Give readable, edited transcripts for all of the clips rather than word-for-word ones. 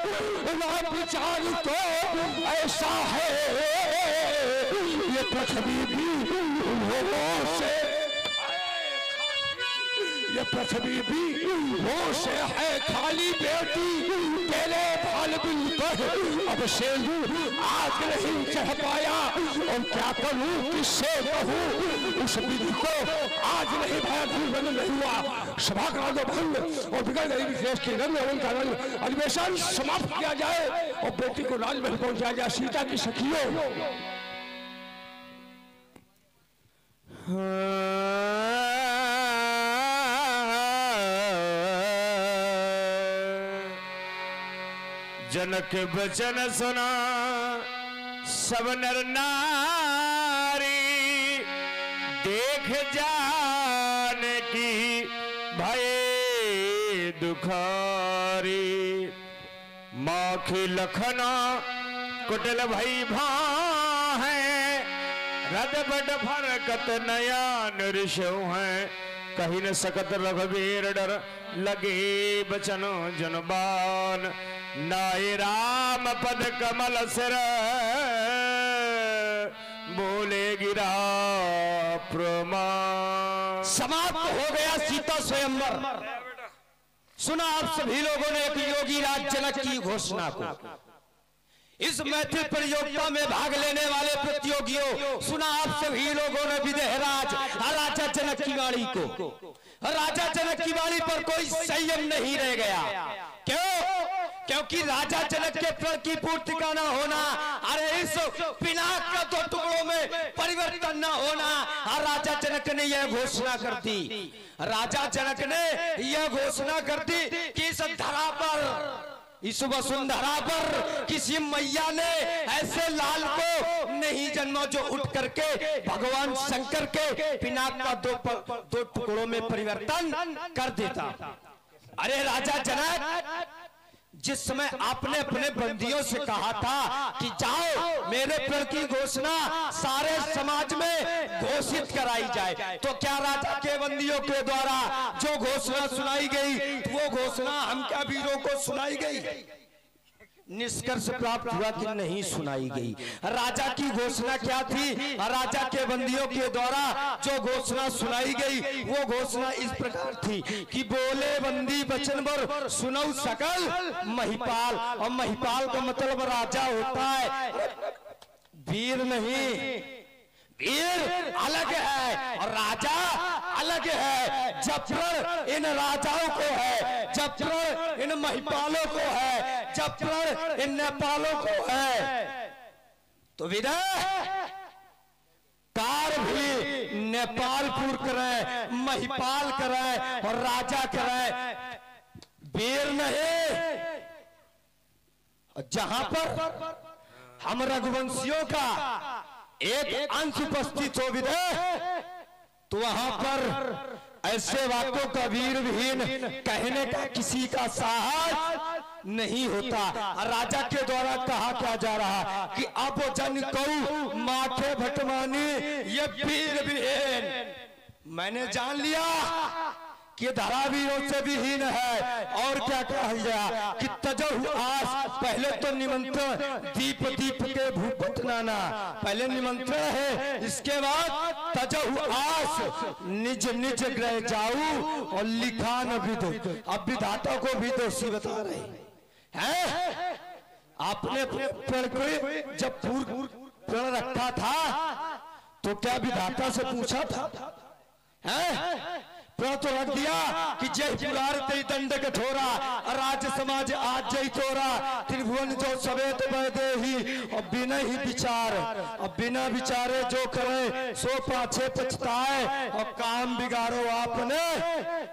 विचार तो ऐसा है ये पृथ्वी भी होश है, ये पृथ्वी भी होश है खाली बेटी तेरे बाल बिलकर अब से आग नहीं चढ़ पाया और क्या करूं किससे कहूं उस विधि को आज नहीं भया भूल नहीं हुआ। सभा का जो भंग और बिगड़ गई विशेष के रंग उनका रंग अधिवेशन समाप्त किया जाए और बेटी को राजमहल पहुंचाया जाए सीता की सखियों। जनक वचन सुना सब नर नारी देख जान की भय दुखारी। माखी लखना कुटिल भई भां है रद बड फरकत नया नृषो है। कहीं न सकत रघुवीर डर लगे बचन जनबान नाय राम पद कमल सिर बोले गिरा प्रमाण। समाप्त हो गया सीता स्वयंवर। सुना आप सभी लोगों ने एक योगी राज जनक की घोषणा को। इस मैथिल प्रतियोगिता में भाग लेने वाले प्रतियोगियों सुना आप सभी लोगों ने विदेहराज राजा जनक की वाणी को। राजा जनक की वाणी पर कोई संयम नहीं रह गया। क्यों? क्योंकि राजा जनक के प्रण की पूर्ति का न होना, अरे इस पिनाक का दो टुकड़ों में परिवर्तन न होना, राजा जनक ने यह घोषणा कर दी। राजा जनक ने यह घोषणा कर दी कि इस धरा पर, इस वसुंधरा पर किसी मैया ने ऐसे लाल को नहीं जन्मा जो उठ करके भगवान शंकर के पिनाक का दो टुकड़ों में परिवर्तन कर देता। अरे राजा जनक, जिस समय आपने अपने बंदियों से कहा था कि जाओ मेरे प्रण की घोषणा सारे समाज में घोषित कराई जाए, तो क्या राजा के बंदियों के द्वारा जो घोषणा सुनाई गई वो घोषणा हम क्या वीरों को सुनाई गई? निष्कर्ष प्राप्त हुआ कि नहीं सुनाई गई। राजा की घोषणा क्या थी? राजा के बंदियों के द्वारा जो घोषणा सुनाई गई वो घोषणा इस प्रकार थी कि बोले बंदी वचन बर सुनौ सकल महिपाल। और महिपाल का मतलब राजा होता है, वीर नहीं। वीर अलग है और राजा अलग है। जब प्रण इन राजाओं को है, जब प्रण इन महिपालों को है, जब प्रण इन नेपालों को है, तो विदय कार भी नेपालपुर करे, महिपाल करे और राजा करे, वीर नहीं। जहां पर हम रघुवंशियों का एक अंश उपस्थित हो विदय, तो वहां पर ऐसे वाक्यों का वीर विहीन कहने का किसी का साहस नहीं होता। राजा के द्वारा कहा क्या जा रहा कि अब जन कऊ माथे भटमानी ये वीर विहीन। मैंने जान लिया कि धरावीरों से भी हीन है। और क्या कहा गया कि तजहु आस, पहले तो निमंत्रण दीप दीप के भूपत नाना, पहले निमंत्रण है, इसके बाद तजहु आस निज निज ग्रह जाऊ और लिखा न विद। अब विधाता को भी दोषी बता रहे हैं। आपने प्रण को जब प्रण रखा था तो क्या विधाता से पूछा था? प्रण तो रख दिया कि जय पुरार तेरी दंड कठोरा, राज्य समाज आज जय तोरा, त्रिभुवन जो सवेत बदे ही और बिना ही विचार, और बिना विचारे जो करे सो पाछे पछताए, और काम बिगाड़ो आपने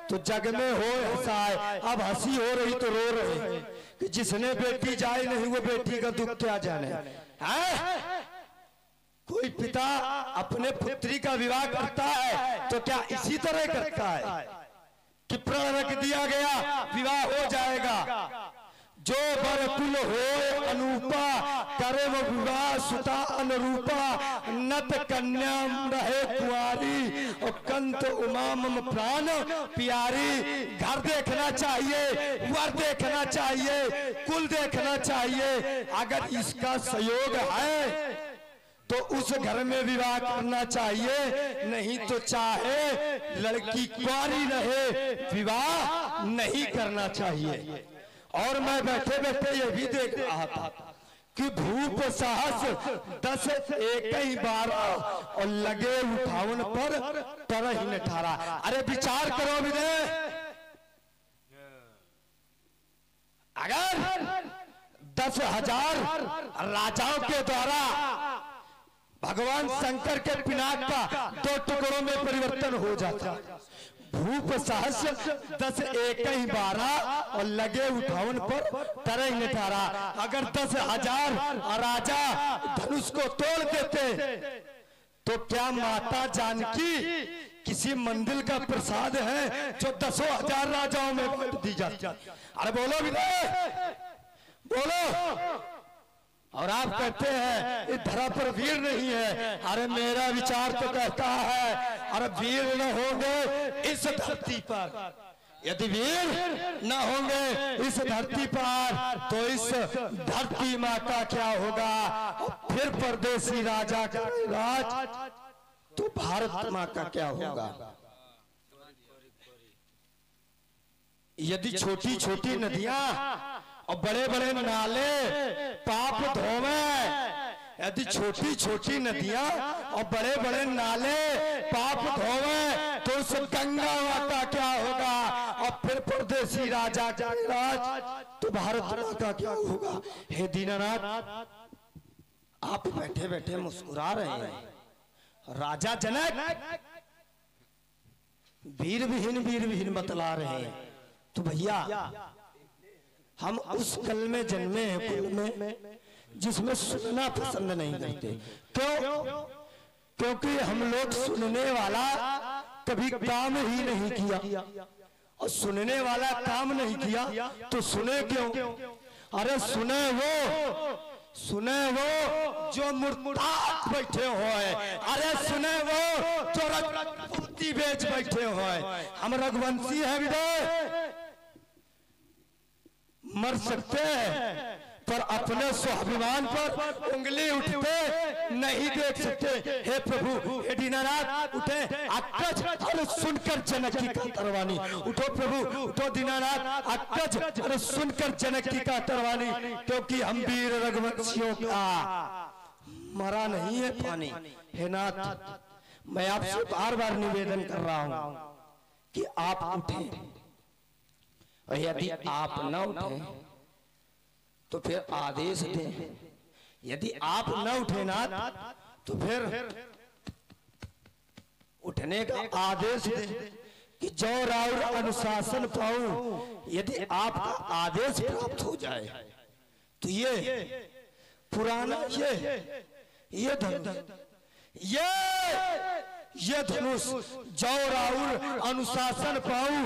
तो जग में हो हंसाए। अब हंसी हो रही तो रो रहे कि जिसने बेटी जाए नहीं वो बेटी का दुख क्या जाने। कोई पिता अपने पुत्री का विवाह करता है तो क्या इसी तरह करता है कि प्रण रख दिया गया विवाह हो जाएगा? जो बरकुल हो अनूपा करे वो विवाह सुता अनुरूपा नत कन्या रहे कुंवारी और कंत उमा मम प्राण प्यारी। घर देखना चाहिए, वर देखना चाहिए, कुल देखना चाहिए। अगर इसका सहयोग है तो उस घर में विवाह करना चाहिए, नहीं तो चाहे लड़की कुंवारी रहे विवाह नहीं करना चाहिए। और मैं बैठे बैठे ये भी देख रहा था कि भूप साहस 10 एक ही बार और लगे उठावन पर तरह न ठारा। अरे विचार करो विदे, अगर 10,000 राजाओं के द्वारा भगवान शंकर के पिनाक का 2 टुकड़ों में परिवर्तन हो जाता, भूप सहस्र 10 एक ही 12 और लगे उठावन पर तरह न ठारा। अगर 10,000 राजा धनुष को तोड़ देते तो क्या माता जानकी किसी मंदिर का प्रसाद है जो 10,000 राजाओं में बांट दी जाती? अरे बोलो विनय, बोलो। और आप कहते हैं इस धरा पर वीर नहीं है। अरे मेरा विचार तो कहता है अरे वीर न होंगे इस धरती पर, यदि वीर न होंगे इस धरती पर तो इस धरती माँ का क्या होगा? और फिर परदेसी राजा का राज तो भारत माँ का क्या होगा? यदि छोटी छोटी नदियां और बड़े बड़े नाले पाप धोवे, यदि छोटी छोटी नदियां और बड़े बड़े नाले पाप धोवे तो उस गंगा माता क्या होगा? और फिर परदेसी राजा का राज तो भारत माता का क्या होगा? हे दीनानाथ, आप बैठे बैठे मुस्कुरा रहे हैं। राजा जनक वीर विहीन बतला रहे हैं। तो भैया हम उस कल में जन्मे हैं, कुल में जिसमें सुनना पसंद नहीं करते। क्यों? क्योंकि हम लोग सुनने वाला कभी काम ही नहीं किया, और सुनने वाला काम नहीं किया तो सुने क्यों? अरे सुने वो जो मुर्ताद बैठे हुए, अरे सुने वो जो रघुवंशी बेच बैठे हुए। हम रघुवंशी हैं विदय, मर सकते हैं पर अपने स्वाभिमान पर उंगली उठते नहीं देख सकते। हे प्रभु, हे दीनानाथ, उठे अक्कज और सुनकर जनक की कातरवानी। उठो प्रभु, उठो दीनानाथ, अक्कज और सुनकर जनक की कातरवानी। क्योंकि हम वीर रघुवंशियों का मरा नहीं है पानी। हे नाथ, मैं आपसे बार बार निवेदन कर रहा हूं कि आप उठे, और यदि आप न उठे तो फिर आदेश दें। यदि आप न उठे ना तो फिर उठने का आदेश दें कि जो राउर अनुशासन पाऊं। यदि आपका आदेश प्राप्त हो जाए तो ये पुराना ये धनुष जो राउर अनुशासन पाऊं,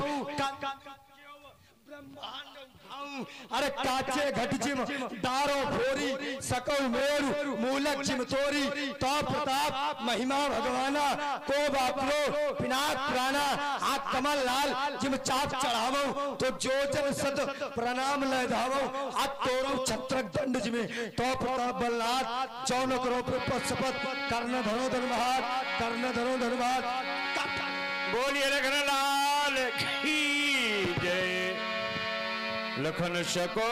अरे काचे घट जिम दारो फोरी सकौ मेरु मूलक जिम तोरी तो प्रताप महिमा भगवाना को बापलो पिनाक प्राणा आ कमल लाल जिम चाप चढ़ावो तो जो जन सद प्रणाम लय धावो आ तोरो छत्रक दंड जिमे तो प्रताप बलनाथ चौन करो शपथ कर्ण धनो धनबाद। बोलिए लखन लाल की जय। लखन सको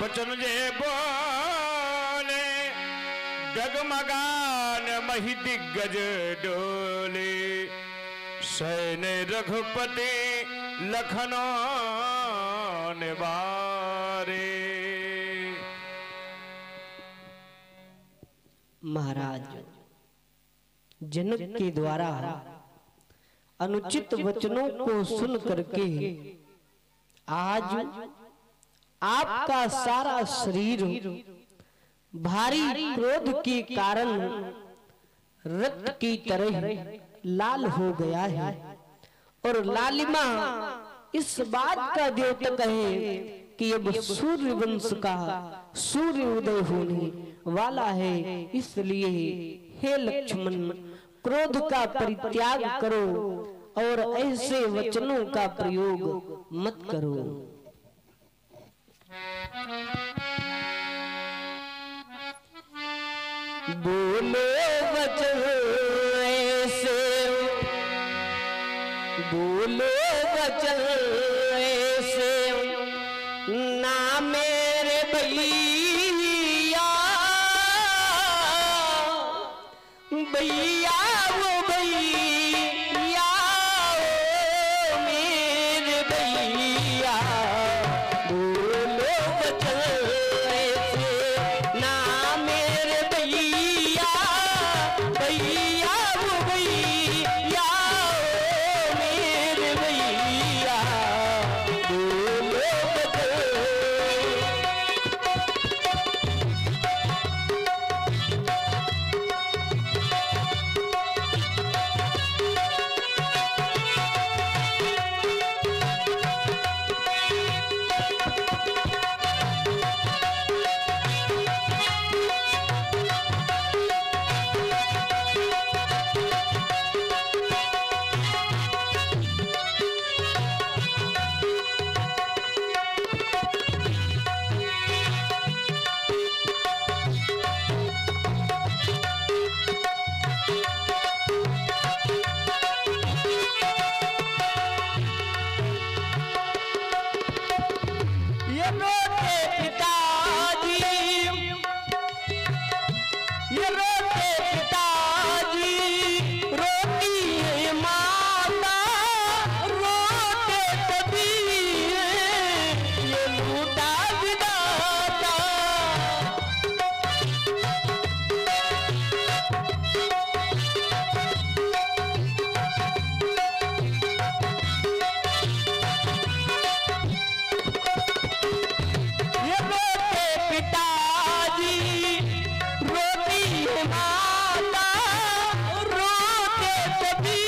बचन जे बोले डगमगान मही दिग्गज डोले सैन रघुपति लखनो निवारे। महाराज जनक के द्वारा अनुचित वचनों को सुन करके आज आपका सारा शरीर भारी क्रोध के कारण रक्त की तरह लाल हो गया है, और लालिमा इस बात का द्योतक है कि अब सूर्य वंश का सूर्य उदय होने वाला है, इसलिए हे लक्ष्मण क्रोध का परित्याग करो और ऐसे वचनों का प्रयोग मत करो। बोलो वचन ऐसे, बोलो वचन ऐसे ना मेरे भैया, भैया वो भैया ओ मेरे भैया। बोलो वचन ऐसे ना मेरे भैया, भैया वो भैया ओ मेरे भैया। बोलो वचन ये रोते पिताजी, ये रोते पिताजी, रोती है माता, रोते सभी ये लूटा विधाता। ये रोते पिताजी, रोती है माता, रोते सभी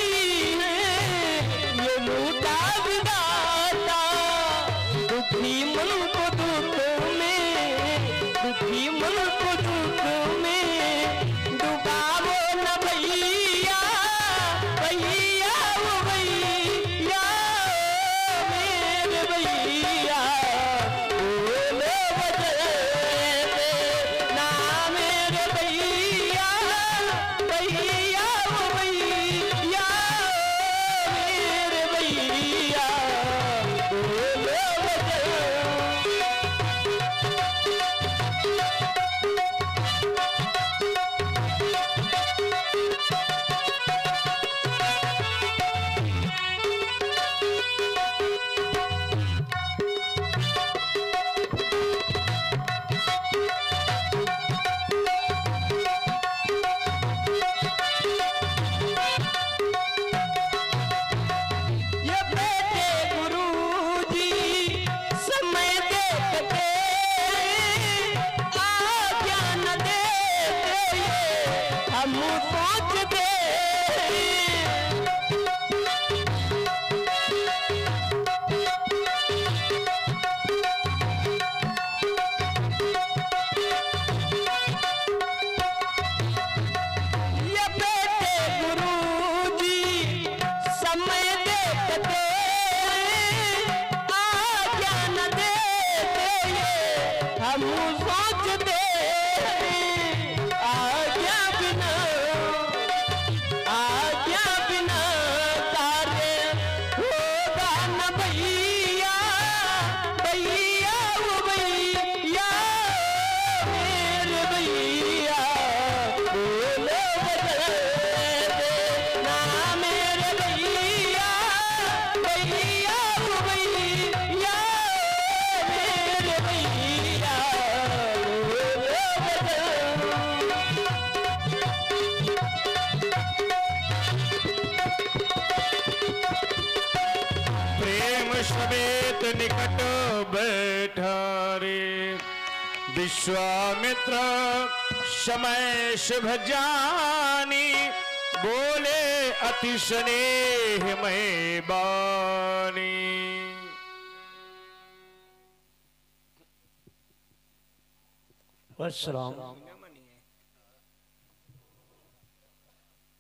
ये लूटा विधाता। दुखी मन को दुख में, दुखी मन को दुख में डुबावो न भैया, भैया वो भैया मेरे भैया। बोलो वचन ना मेरे भैया, भैया वो भैया मेरे भैया। बोलो वचन ये बेटे गुरुजी समय देखते आज्ञा न देते, हम सोचते ये बेटे गुरुजी समय देखते आज्ञा न देते, हम सोचते आज्ञा बिना, आज्ञा बिना कार्य होगा न भैया, भैया वो भैया मेरे भैया। बोलो वचन ना मेरे भैया, भैया वो भैया मेरे भैया। बोलो वचन प्रेम समेत निकट बैठा रे, विश्वामित्र समय शुभ जानी, बोले अति स्नेह में बानी। वस्सलाम।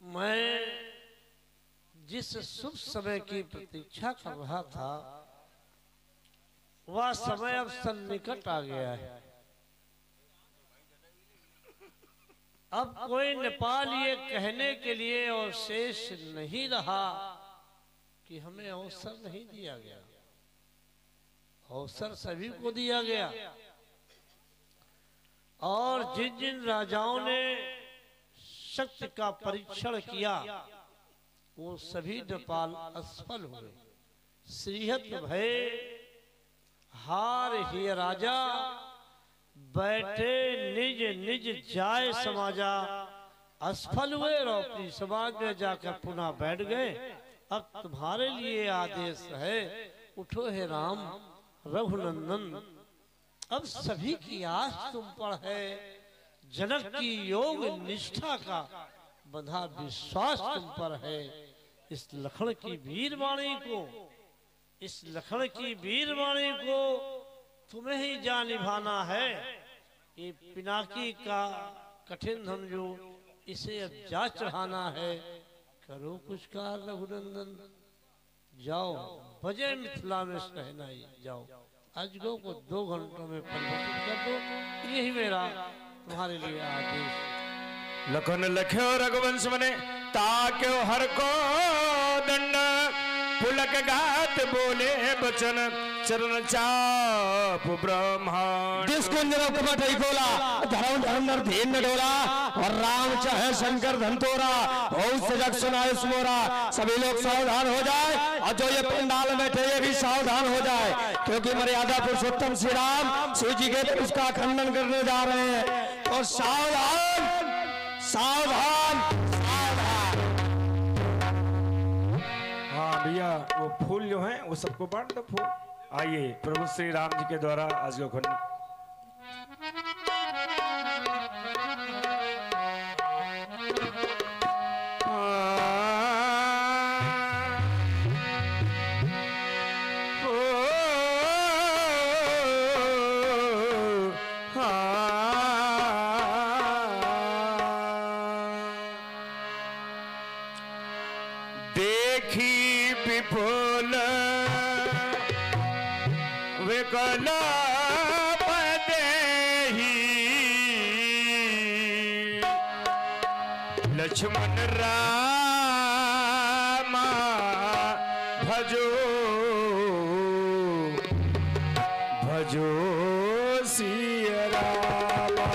मैं जिस शुभ समय की प्रतीक्षा कर रहा था वह समय अब सन्निकट आ गया है। अब कोई नेपाल ये कहने के लिए और शेष नहीं रहा कि हमें अवसर नहीं दिया गया। अवसर सभी को दिया गया और जिन जिन राजाओं ने शक्ति का परीक्षण किया वो सभी नेपाल असफल हुए। श्रीहत भय हार ही राजा बैठे निज निज जाय समाजा। असफल हुए और अपनी समाज में जाकर पुनः बैठ गए। अब तुम्हारे लिए आदेश है, उठो हे राम रघुनंदन। अब सभी की आस तुम पर है, जनक की योग निष्ठा का बंधा विश्वास तुम पर है। इस लखन की वीरवाणी को, इस लखन की वीरवाणी को तुम्हें ही जान निभाना है। ये पिनाकी का कठिन धन जो इसे अब जा चढ़ाना है। करो कुछ कार रघुनंदन, जाओ बजे मिथिला में सहनाई जाओ। अजगों को 2 घंटों में परिवर्तित कर दो, यही मेरा तुम्हारे लिए आदेश। लखन लख्यो रघुवंश मने ताक्यो हर को दंड। पुलक गात बोले बचन चरण चाप ब्रह्मांड। जिसको निरपमठ ही खोला धर्म धर्म नर धीन न डोला। और राम चाहे शंकर धनतोरा ओम से जग सुनाए सुमोरा। सभी लोग सावधान हो जाए और जो ये पंडाल में बैठे ये भी सावधान हो जाए, क्योंकि मर्यादा पुरुषोत्तम श्री राम शिव जी के उसका खंडन करने जा रहे हैं। और सावधान सावधान सावधान। हाँ भैया, वो फूल जो हैं वो सबको बांट दो फूल। आइए प्रभु श्री राम जी के द्वारा आज को खंड। देखी विपुल विकल पदेही लक्ष्मण रामा भजो भजो सिया रामा।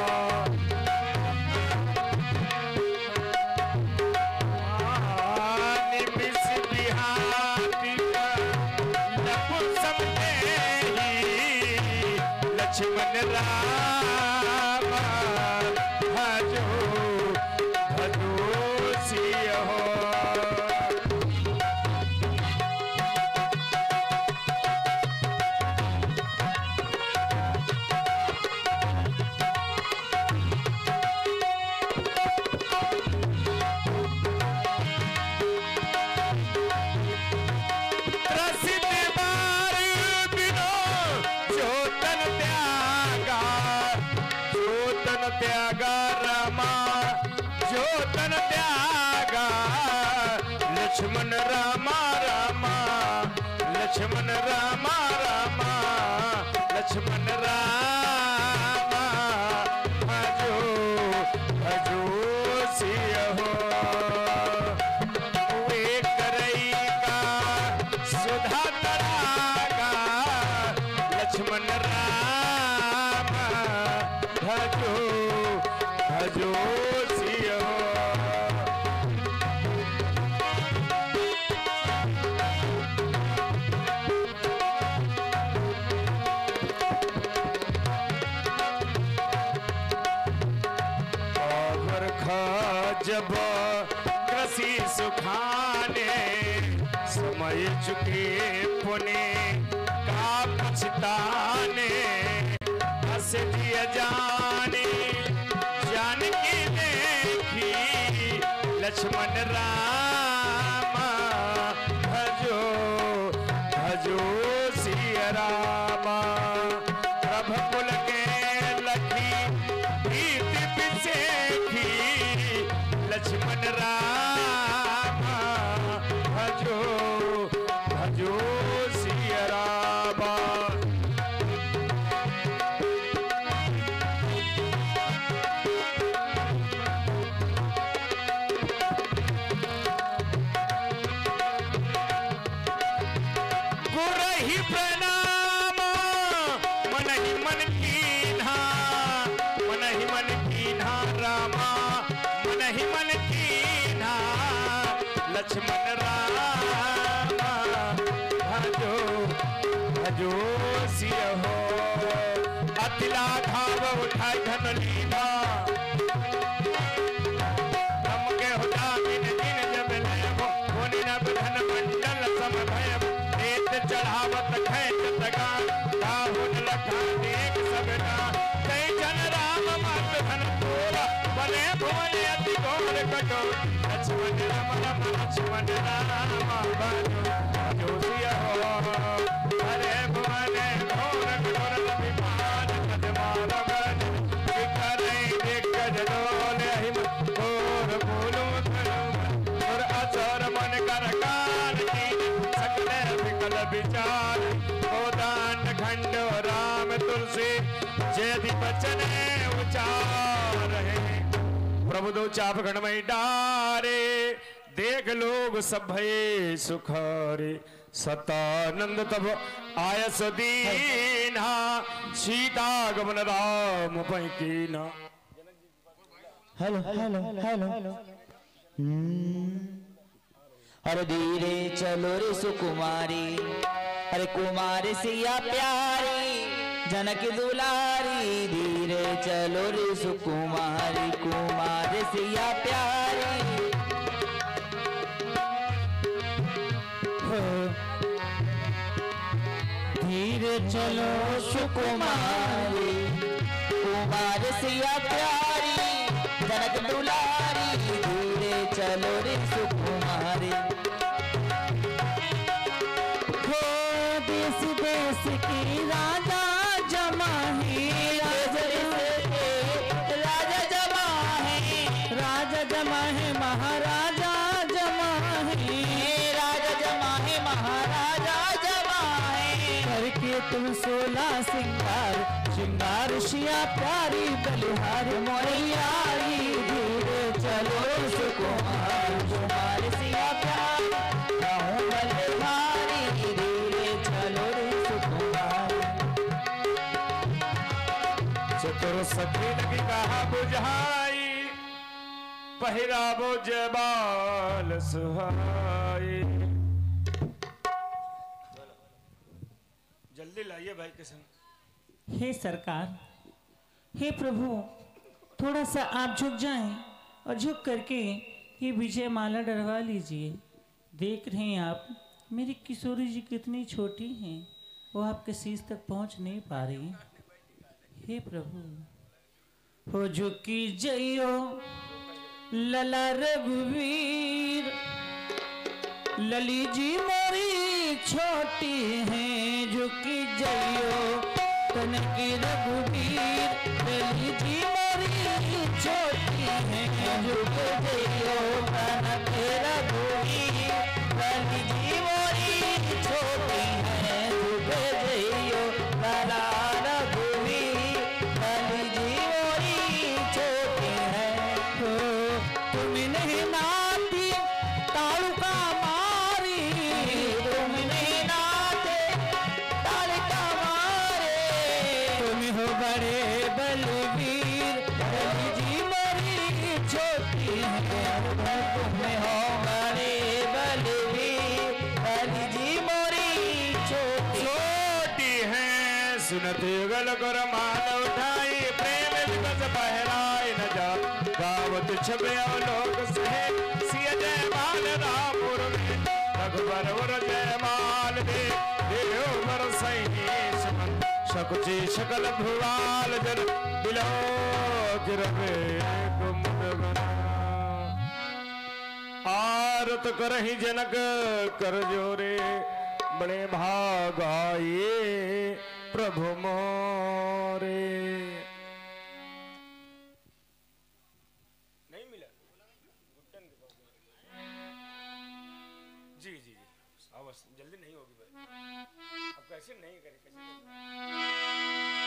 निमिष बिहारी लखु समदेही लक्ष्मण रामा भजो भजो सिया हो। प्रसिद्ध बार बिनो जोतन त्यागा रामा जोतन त्यागा लक्ष्मण रामा रामा लक्ष्मण रामा रामा लक्ष्मण रामा भजो भजो सिया हो। वे करई का सुधा तड़ागा लक्ष्मण राम भजो भजो सिया हो। बरखा जब कृषि सुखाने समय चुके पुणे का पछताने। हस दिया जाने जानकी देखी लक्ष्मण रामा भजो भजो सिया रामा। प्रभ कुल के लखी लक्ष्मण राम भजो भजो सिया रामा। गुरहि प्रणाम मन ही मन कीन्हा, मन ही मन कीन्हा रामा, मन ही मन कीन्हा लक्ष्मण रामा भजो भजो सिया हो। अतिला घाव उठाई धन लीधा हम के होता दिन दिन जब लयबो होनी न धन मंडल सम भयब देत चढ़ावत खैत तगा राहुल लखा देख सबना कई जन राम मात धन तोरा बने भुवन अति घोर कटो लक्ष्मण राम राम लक्ष्मण राम भजो भजो सिया हो। हरे भुवन घोर कठोर विमान कद मारवन विकरै दिग्गज डोल हिम घोर बोलो और अचर मन कर कान की सकल विकल विचार गोदान खंड राम तुलसी जयदि बचन उचार है। प्रभु दो चाप गणमय डारे देख लोग सब भये सुखारे। सतानंद तब आयस दीना सीता गमन राम पै कीना। हेलो हेलो हेलो अरे धीरे चलो रे सुकुमारी, अरे कुमारी सिया प्यारी जनक दुलारी। धीरे चलो रे सुकुमारी, कुमारी सिया प्यारी। धीरे चलो सुकुमारी, कुमारी सिया प्यारी जनक दुलारी। धीरे चलो रे सुकुमारी। हो देश देश की राजा जमा है, राजा जमा है, राजा जमा है महाराजा जमा है, राजा जमा है महाराजा जमा है। करके तुम 16 श्रृंगार, श्रृंगार शिया प्यारी बलिहार मोरियारी। धीरे चलो सुकुमार, कुमार सिया प्यार गाँव बलिहारी। धीरे चलो सुकुमार। चतुर सखी लगी कहा बुझाई पहिराबो जबाल सुहाई। जल्दी लाइए भाई किशन। हे सरकार, हे प्रभु, थोड़ा सा आप झुक जाएं और झुक करके ये विजय माला डरवा लीजिए। देख रहे हैं आप मेरी किशोरी जी कितनी छोटी हैं, वो आपके शीश तक पहुंच नहीं पा रही। हे प्रभु, हो झुकी जइयो लला रघुवीर, लली जी मोरी छोटी हैं। झुकी जइयो तनकी रघुवीर, लली जी मोरी छोटी हैं। झुक जइयो तनकी रघुवीर, लली जी मोरी छोटी हैं। झुक जइयो लला रघुवीर, लली जी मोरी छोटी हैं। हो तुम नहीं नाती तालुका मारी, तुम नहीं नाते तालुका मारे। तुम हो बड़े बलवीर, लली जी मोरी छोटी हैं। तुम हो बड़े बलवीर, लली जी मोरी छोटी हैं। सुनत युगल कर मान उठाई प्रेम दिवस बहराए न जा। गावत छबे लोक से सिया जयमाल रामपुर में रघुबर वर जयमाल दे देव वर सही समन सकुची सकल भुवाल जन बिलो गिरवे गुमुद बना। आरत करहि जनक कर जोरे बड़े भागाए प्रभु मोरे। नहीं मिला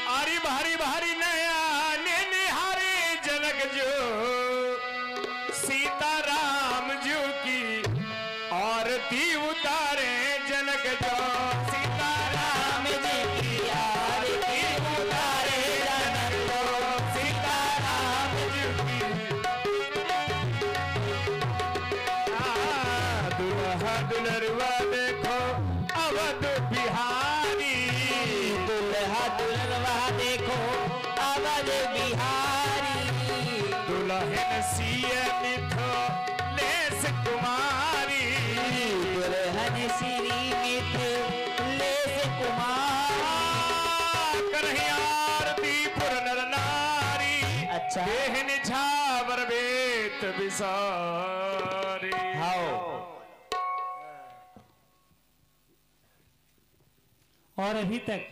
आरी भारी भारी नया ने निहारी जनक जो सीताराम जी की आरती उतारे जनक जो सीताराम जी की आरती उतारे जनक जो सीताराम जी की दुल्हा दुल्हरुआ देखो अवध बिहारी दुल्हा दुल्हवा देखो अवध बिहारी दुल्हन सिय मिथो लेस कुमारी दुल्हन श्री मिथो लेस कुमारी करहिया आरती पुर नर नारी अच्छा देहन झावर बेत बिसारी और अभी तक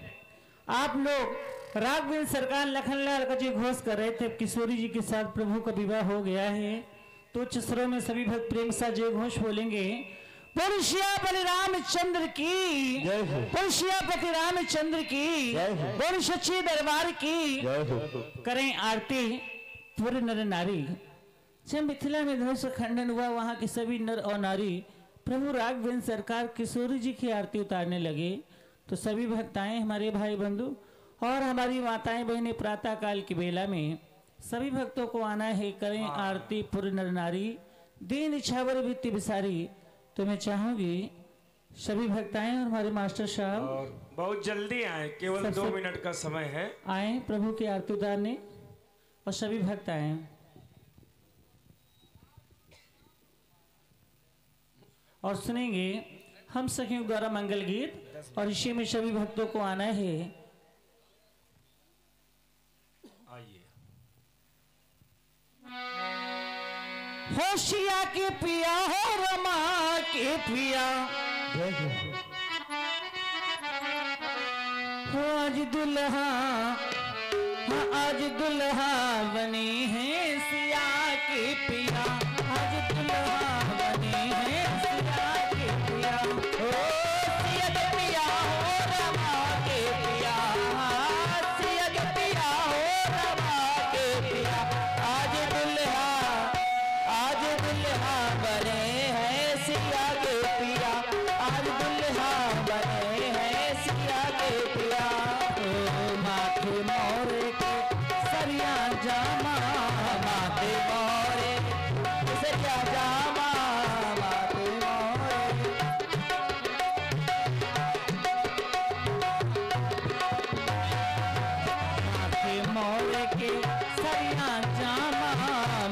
आप लोग राघवेंद्र सरकार लखनलाल का जो घोष कर रहे थे, किशोरी जी के साथ प्रभु का विवाह हो गया है, तो उच्च स्वरों में सभी भक्त प्रेम सा जय घोष बोलेंगे। पुरुषियापति रामचंद्र की, पुरुषियापति रामचंद्र की, बोल सच्चे दरबार की, करें आरती पूरे नर नारी। जब मिथिला में धनुष खंडन हुआ, वहां के सभी नर और नारी प्रभु राघवेंद्र सरकार किशोरी जी की आरती उतारने लगे, तो सभी भक्ताएं, हमारे भाई बंधु और हमारी माताएं बहनें प्रातः काल की बेला में सभी भक्तों को आना है, करें आरती पुर नर नारी दीन इच्छावर वित्त विसारी। तो मैं चाहूंगी सभी भक्ताएं और हमारे मास्टर साहब और बहुत जल्दी आए, केवल 2 मिनट का समय है, आए प्रभु की आरती उतारने, और सभी भक्त आए। और सुनेंगे हम सखियों द्वारा मंगल गीत, और इसी में सभी भक्तों को आना है। आइए। होशिया के पिया हो रमा के पिया, हो आज दुल्हा, हाँ आज दुल्हा बने हैं सिया के पिया, आज दुल्हा बने हैं सिया के पिया, हो सिया के पिया हो रमा के पिया, सिया के पिया हो रमा के पिया, आज दुल्हा बने हैं सिया के पिया, आज दुल्हा बने हैं सिया के पिया। माथे मोरे के सरिया जामा, माथे मोरे सरिया जामा, माथे मोरे, माथे मोरे के सरिया जामा,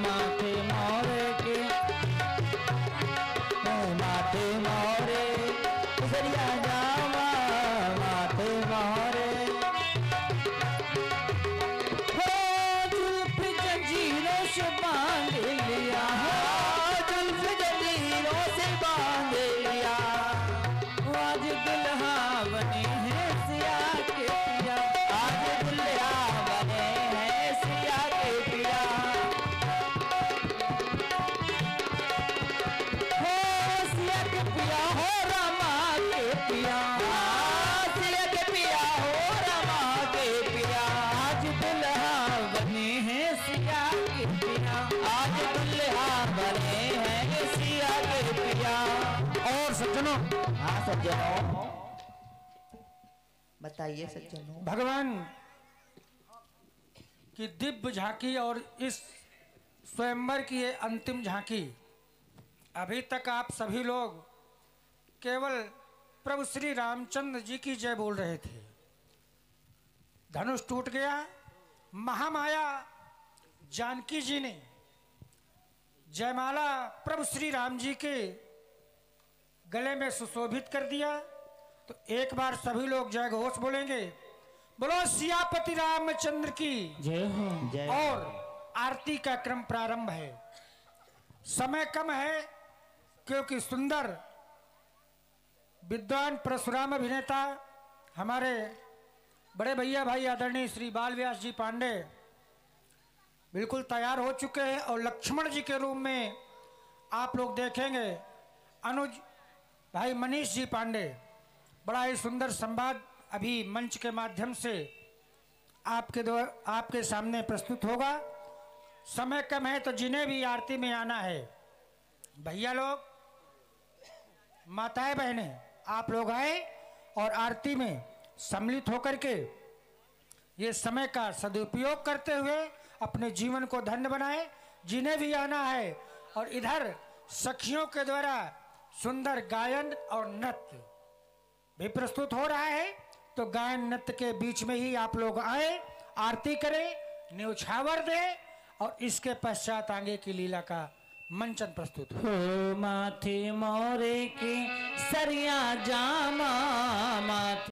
माथे मोरे के, माथे मोरे सरिया जामा, माथे मोरे, हो जुल्फ जंजीरों से बांध लिया, हो जुल्फ जंजीरों से बांध लिया, आज दुल्हा बने हैं सिया के पिया, आज दुल्हा बने हैं सिया के पिया, हो सिया के पिया हो रमा के पिया, सिया के पिया हो रमा के पिया, आज दुल्हा बने हैं सिया के पिया, आज दुल्हा बने हैं सिया के पिया। और सज्जनों, हाँ सज्जनों, बताइए सज्जनों। भगवान की दिव्य झांकी और इस स्वयंवर की ये अंतिम झांकी, अभी तक आप सभी लोग केवल प्रभु श्री रामचंद्र जी की जय बोल रहे थे। धनुष टूट गया, महामाया जानकी जी ने जयमाला प्रभु श्री राम जी के गले में सुशोभित कर दिया। तो एक बार सभी लोग जय घोष बोलेंगे, बोलो सियापति रामचंद्र की जय हो। और आरती का क्रम प्रारंभ है। समय कम है क्योंकि सुंदर विद्वान परशुराम अभिनेता हमारे बड़े भैया भाई आदरणीय श्री बाल व्यास जी पांडे बिल्कुल तैयार हो चुके हैं, और लक्ष्मण जी के रूप में आप लोग देखेंगे अनुज भाई मनीष जी पांडे। बड़ा ही सुंदर संवाद अभी मंच के माध्यम से आपके सामने प्रस्तुत होगा। समय कम है तो जिन्हें भी आरती में आना है, भैया लोग, माताएं बहनें, आप लोग आए और आरती में सम्मिलित होकर के ये समय का सदुपयोग करते हुए अपने जीवन को धन्य बनाएं। जिन्हें भी आना है, और इधर सखियों के द्वारा सुंदर गायन और नृत्य भी प्रस्तुत हो रहा है, तो गायन नृत्य के बीच में ही आप लोग आए, आरती करें, न्यौछावर दें और इसके पश्चात आगे की लीला का मंचन प्रस्तुत हो। माथे मोरे के सरिया जामा माथे